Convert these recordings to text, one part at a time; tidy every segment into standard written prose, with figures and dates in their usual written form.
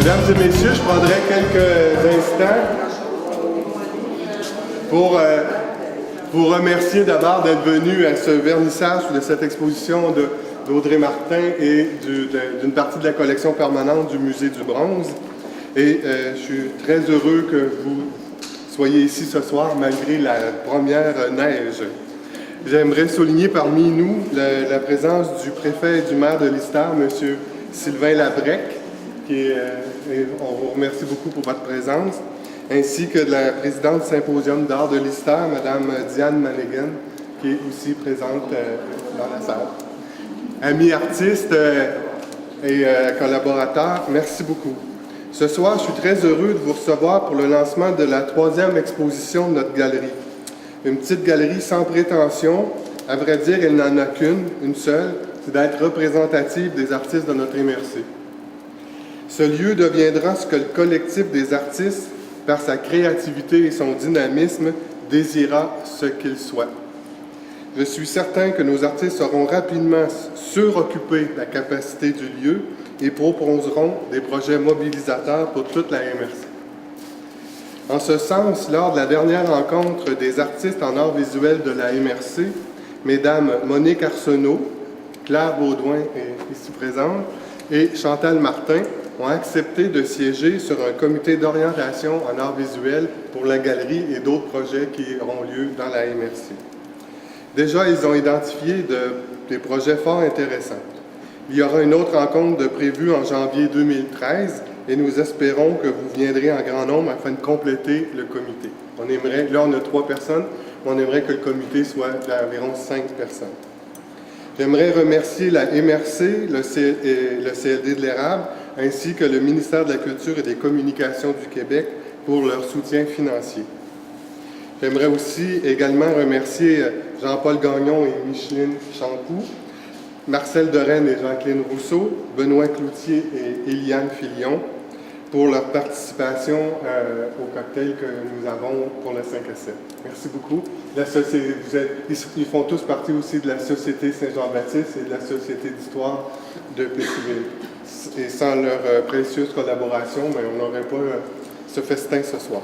Mesdames et messieurs, je prendrai quelques instants pour vous remercier d'abord d'être venus à ce vernissage de cette exposition d'Audrey Martin et d'une partie de la collection permanente du Musée du Bronze. Et je suis très heureux que vous soyez ici ce soir malgré la première neige. J'aimerais souligner parmi nous la présence du préfet et du maire de l'Istar, M. Sylvain Labrec, et on vous remercie beaucoup pour votre présence, ainsi que de la présidente du Symposium d'art de l'Istar, Mme Diane Manegan, qui est aussi présente dans la salle. Amis artistes et collaborateurs, merci beaucoup. Ce soir, je suis très heureux de vous recevoir pour le lancement de la 3e exposition de notre galerie. Une petite galerie sans prétention. À vrai dire, elle n'en a qu'une, une seule, c'est d'être représentative des artistes de notre MRC. Ce lieu deviendra ce que le collectif des artistes, par sa créativité et son dynamisme, désira ce qu'il soit. Je suis certain que nos artistes seront rapidement suroccupés de la capacité du lieu et proposeront des projets mobilisateurs pour toute la MRC. En ce sens, lors de la dernière rencontre des artistes en art visuel de la MRC, Mesdames Monique Arsenault, Claire Baudouin est ici présente, et Chantal Martin ont accepté de siéger sur un comité d'orientation en art visuel pour la galerie et d'autres projets qui auront lieu dans la MRC. Déjà, ils ont identifié des projets fort intéressants. Il y aura une autre rencontre de prévue en janvier 2013 et nous espérons que vous viendrez en grand nombre afin de compléter le comité. Là, on a 3 personnes, mais on aimerait que le comité soit d'environ 5 personnes. J'aimerais remercier la MRC, le CLD de l'Érable, ainsi que le ministère de la Culture et des Communications du Québec pour leur soutien financier. J'aimerais aussi également remercier Jean-Paul Gagnon et Micheline Champoux, Marcel Dorène et Jacqueline Rousseau, Benoît Cloutier et Eliane Filion pour leur participation au cocktail que nous avons pour le 5 à 7. Merci beaucoup. Ils font tous partie aussi de la Société Saint-Jean-Baptiste et de la Société d'histoire de Pétiville. Et sans leur précieuse collaboration, on n'aurait pas ce festin ce soir.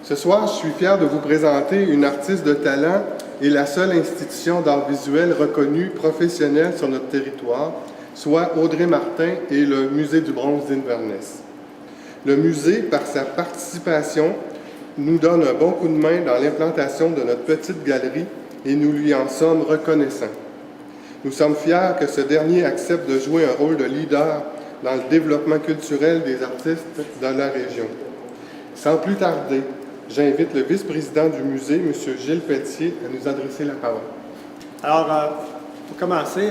Ce soir, je suis fier de vous présenter une artiste de talent et la seule institution d'art visuel reconnue professionnelle sur notre territoire, soit Audrey Martin et le Musée du Bronze d'Inverness. Le musée, par sa participation, nous donne un bon coup de main dans l'implantation de notre petite galerie et nous lui en sommes reconnaissants. Nous sommes fiers que ce dernier accepte de jouer un rôle de leader dans le développement culturel des artistes de la région. Sans plus tarder, j'invite le vice-président du musée, M. Gilles Pelletier, à nous adresser la parole. Alors, pour commencer,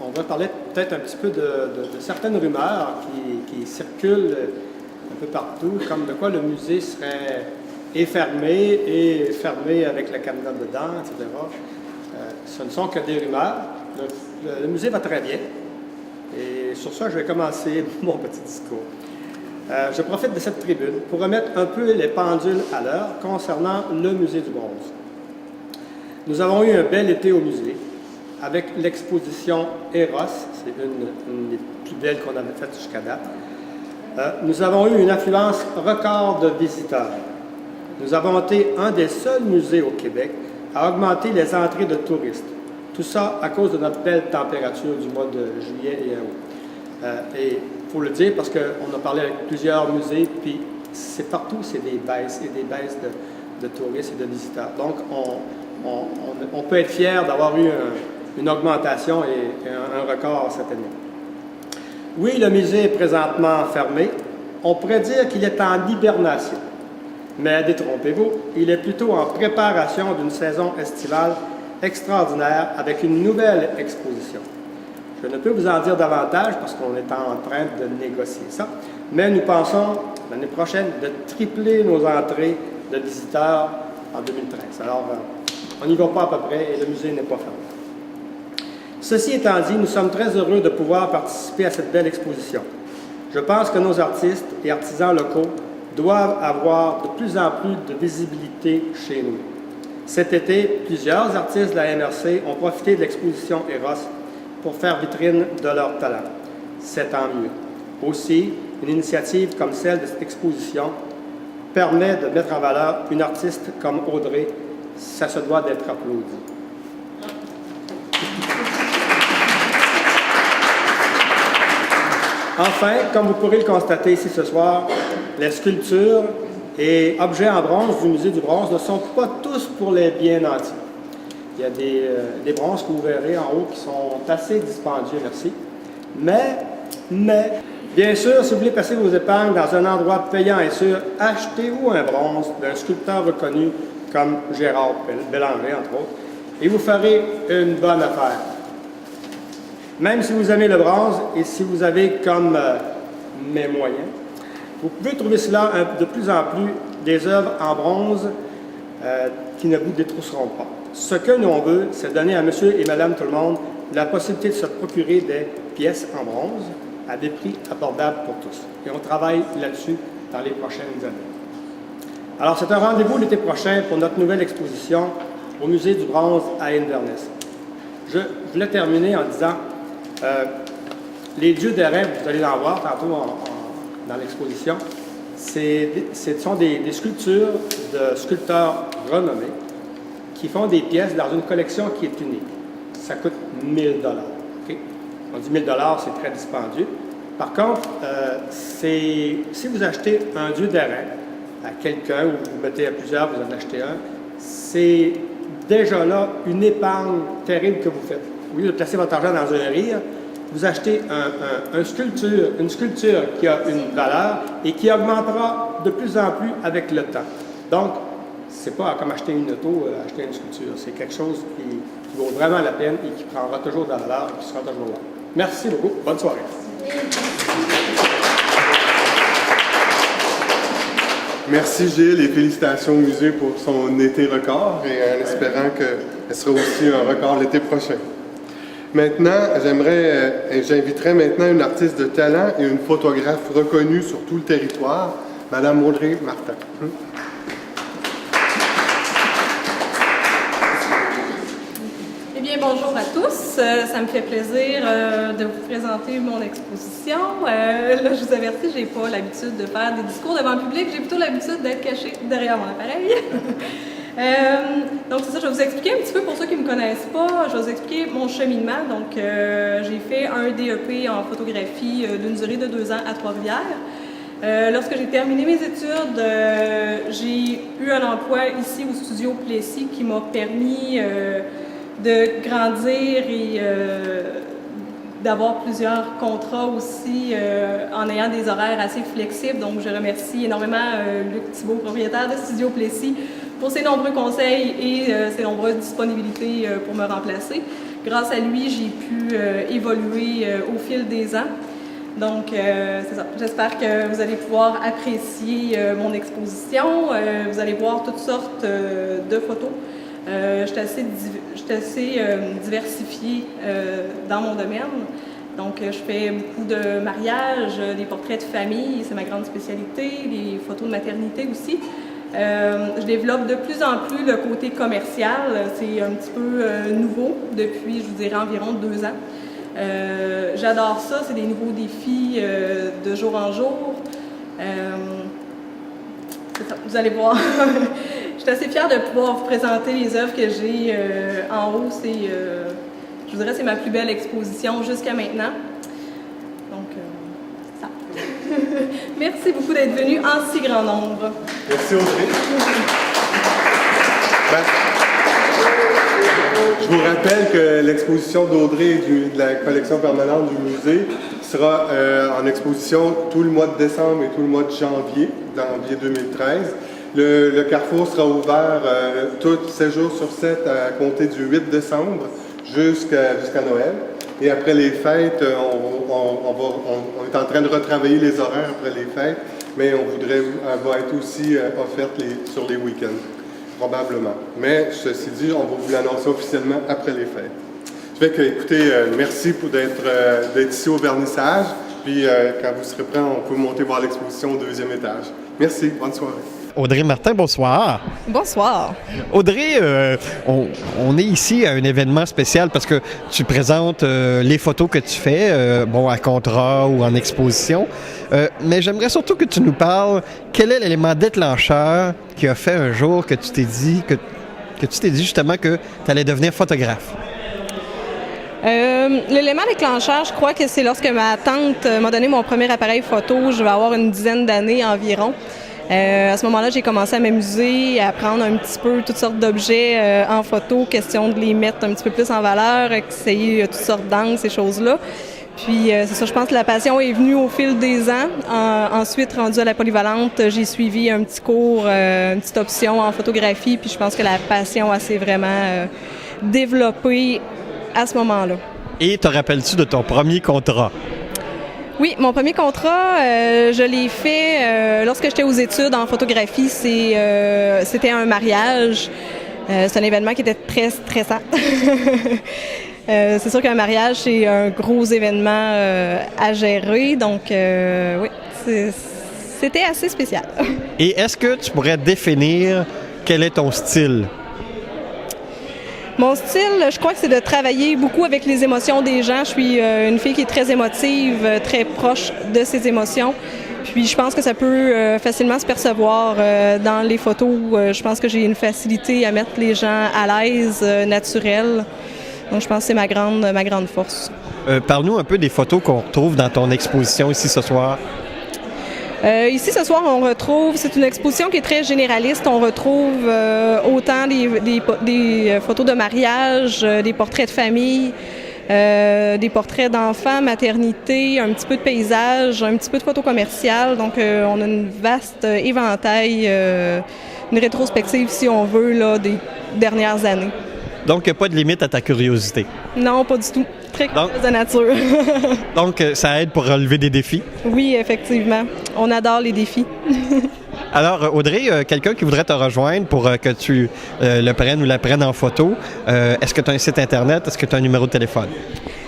on va parler peut-être un petit peu de certaines rumeurs qui circulent un peu partout, comme de quoi le musée serait fermé avec le cadenas dedans, etc. Ce ne sont que des rumeurs. Le musée va très bien. Et sur ça, je vais commencer mon petit discours. Je profite de cette tribune pour remettre un peu les pendules à l'heure concernant le Musée du Bronze. Nous avons eu un bel été au musée avec l'exposition Eros, c'est une des plus belles qu'on avait faites jusqu'à date. Nous avons eu une affluence record de visiteurs. Nous avons été un des seuls musées au Québec à augmenter les entrées de touristes. Tout ça à cause de notre belle température du mois de juillet et août. Et il faut le dire parce qu'on a parlé avec plusieurs musées, puis c'est partout, c'est des baisses et des baisses de touristes et de visiteurs. Donc, on peut être fier d'avoir eu une augmentation et un record cette année. Oui, le musée est présentement fermé. On pourrait dire qu'il est en hibernation. Mais détrompez-vous, il est plutôt en préparation d'une saison estivale extraordinaire avec une nouvelle exposition. Je ne peux vous en dire davantage parce qu'on est en train de négocier ça, mais nous pensons l'année prochaine de tripler nos entrées de visiteurs en 2013. Alors, on n'y va pas à peu près et le musée n'est pas fermé. Ceci étant dit, nous sommes très heureux de pouvoir participer à cette belle exposition. Je pense que nos artistes et artisans locaux doivent avoir de plus en plus de visibilité chez nous. Cet été, plusieurs artistes de la MRC ont profité de l'exposition Eros pour faire vitrine de leur talent. C'est tant mieux. Aussi, une initiative comme celle de cette exposition permet de mettre en valeur une artiste comme Audrey. Ça se doit d'être applaudi. Enfin, comme vous pourrez le constater ici ce soir, les sculptures et objets en bronze du Musée du bronze ne sont pas tous pour les bien nantis. Il y a des bronzes que vous verrez en haut qui sont assez dispendieux, merci. Mais, bien sûr, si vous voulez passer vos épargnes dans un endroit payant et sûr, achetez-vous un bronze d'un sculpteur reconnu comme Gérard Bélanger, entre autres, et vous ferez une bonne affaire. Même si vous aimez le bronze et si vous avez comme mes moyens, vous pouvez trouver cela de plus en plus des œuvres en bronze qui ne vous détrousseront pas. Ce que nous on veut, c'est donner à monsieur et madame tout le monde la possibilité de se procurer des pièces en bronze à des prix abordables pour tous. Et on travaille là-dessus dans les prochaines années. Alors, c'est un rendez-vous l'été prochain pour notre nouvelle exposition au Musée du bronze à Inverness. Je voulais terminer en disant, les dieux des rêves, vous allez en voir tantôt dans l'exposition, ce sont des sculptures de sculpteurs renommés qui font des pièces dans une collection qui est unique. Ça coûte 1 000 $. Okay? On dit 1 000 $, c'est très dispendieux. Par contre, si vous achetez un dieu des rêves à quelqu'un, ou vous mettez à plusieurs, vous en achetez un, c'est déjà là une épargne terrible que vous faites. Au lieu de placer votre argent dans un rire, vous achetez une sculpture qui a une valeur et qui augmentera de plus en plus avec le temps. Donc, c'est pas comme acheter une auto, acheter une sculpture. C'est quelque chose qui vaut vraiment la peine et qui prendra toujours de la valeur et qui sera toujours là. Merci beaucoup. Bonne soirée. Merci Gilles et félicitations au musée pour son été record et en espérant qu'elle sera aussi un record l'été prochain. Maintenant, j'inviterai maintenant une artiste de talent et une photographe reconnue sur tout le territoire, Madame Audrey Martin. Eh bien, bonjour à tous. Ça me fait plaisir de vous présenter mon exposition. Là, je vous avertis, je n'ai pas l'habitude de faire des discours devant le public. J'ai plutôt l'habitude d'être cachée derrière mon appareil. Donc, c'est ça, je vais vous expliquer un petit peu pour ceux qui ne me connaissent pas. Je vais vous expliquer mon cheminement. Donc, j'ai fait un DEP en photographie d'une durée de 2 ans à Trois-Rivières. Lorsque j'ai terminé mes études, j'ai eu un emploi ici au studio Plessis qui m'a permis de grandir et d'avoir plusieurs contrats aussi en ayant des horaires assez flexibles. Donc, je remercie énormément Luc Thibault, propriétaire de Studio Plessis, pour ses nombreux conseils et ses nombreuses disponibilités pour me remplacer. Grâce à lui, j'ai pu évoluer au fil des ans. Donc, c'est ça. J'espère que vous allez pouvoir apprécier mon exposition. Vous allez voir toutes sortes de photos. Je suis assez diversifiée dans mon domaine. Donc, je fais beaucoup de mariages, des portraits de famille, c'est ma grande spécialité, des photos de maternité aussi. Je développe de plus en plus le côté commercial. C'est un petit peu nouveau depuis, je vous dirais, environ 2 ans. J'adore ça, c'est des nouveaux défis de jour en jour. C'est ça, vous allez voir. Je suis assez fière de pouvoir vous présenter les œuvres que j'ai en haut. Je vous dirais, c'est ma plus belle exposition jusqu'à maintenant. Donc, c'est ça. Merci beaucoup d'être venus en si grand nombre. Merci Audrey. Je vous rappelle que l'exposition d'Audrey de la collection permanente du musée sera en exposition tout le mois de décembre et tout le mois de janvier 2013. Le carrefour sera ouvert tous 7 jours sur 7 à compter du 8 décembre jusqu'à Noël. Et après les fêtes, on est en train de retravailler les horaires après les fêtes, mais on va être aussi offerte sur les week-ends, probablement. Mais ceci dit, on va vous l'annoncer officiellement après les fêtes. Je vais écoutez, merci d'être ici au vernissage. Puis quand vous serez prêts, on peut monter voir l'exposition au 2e étage. Merci, bonne soirée. Audrey Martin, bonsoir. Bonsoir. Audrey, on est ici à un événement spécial parce que tu présentes les photos que tu fais, à contrat ou en exposition. Mais j'aimerais surtout que tu nous parles quel est l'élément déclencheur qui a fait un jour que tu t'es dit justement que tu allais devenir photographe. L'élément déclencheur, je crois que c'est lorsque ma tante m'a donné mon premier appareil photo. Je vais avoir une dizaine d'années environ. À ce moment-là, j'ai commencé à m'amuser, à prendre un petit peu toutes sortes d'objets en photo, question de les mettre un petit peu plus en valeur, essayer toutes sortes d'angles, ces choses-là. Puis c'est ça, je pense que la passion est venue au fil des ans. Ensuite, rendue à la polyvalente, j'ai suivi un petit cours, une petite option en photographie, puis je pense que la passion s'est vraiment développée à ce moment-là. Et te rappelles-tu de ton premier contrat? Oui, mon premier contrat, je l'ai fait lorsque j'étais aux études en photographie. C'était un mariage. C'est un événement qui était très stressant. C'est sûr qu'un mariage, c'est un gros événement à gérer. Donc, oui, c'était assez spécial. Et est-ce que tu pourrais définir quel est ton style? Mon style, je crois que c'est de travailler beaucoup avec les émotions des gens. Je suis une fille qui est très émotive, très proche de ses émotions. Puis je pense que ça peut facilement se percevoir dans les photos. Je pense que j'ai une facilité à mettre les gens à l'aise, naturelle. Donc je pense que c'est ma grande force. Parle-nous un peu des photos qu'on retrouve dans ton exposition ici ce soir. Ici, ce soir, on retrouve, c'est une exposition qui est très généraliste. On retrouve autant des photos de mariage, des portraits de famille, des portraits d'enfants, maternité, un petit peu de paysage, un petit peu de photos commerciales. Donc, on a une vaste éventail, une rétrospective, si on veut, là, des dernières années. Donc, il n'y a pas de limite à ta curiosité? Non, pas du tout. Très curieuse de nature. Donc, ça aide pour relever des défis? Oui, effectivement. On adore les défis. Alors, Audrey, quelqu'un qui voudrait te rejoindre pour que tu le prennes ou la prennes en photo, est-ce que tu as un site Internet? Est-ce que tu as un numéro de téléphone?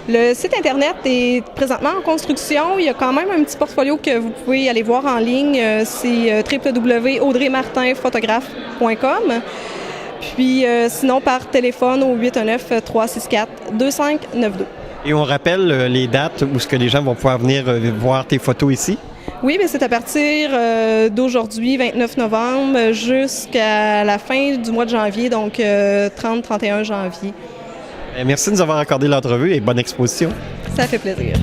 Le site Internet est présentement en construction. Il y a quand même un petit portfolio que vous pouvez aller voir en ligne. C'est www.audreymartinphotographe.com. Puis sinon, par téléphone au 819-364-2592. Et on rappelle les dates où ce que les gens vont pouvoir venir voir tes photos ici? Oui, bien, c'est à partir d'aujourd'hui, 29 novembre, jusqu'à la fin du mois de janvier, donc 30-31 janvier. Merci de nous avoir accordé l'entrevue et bonne exposition. Ça fait plaisir.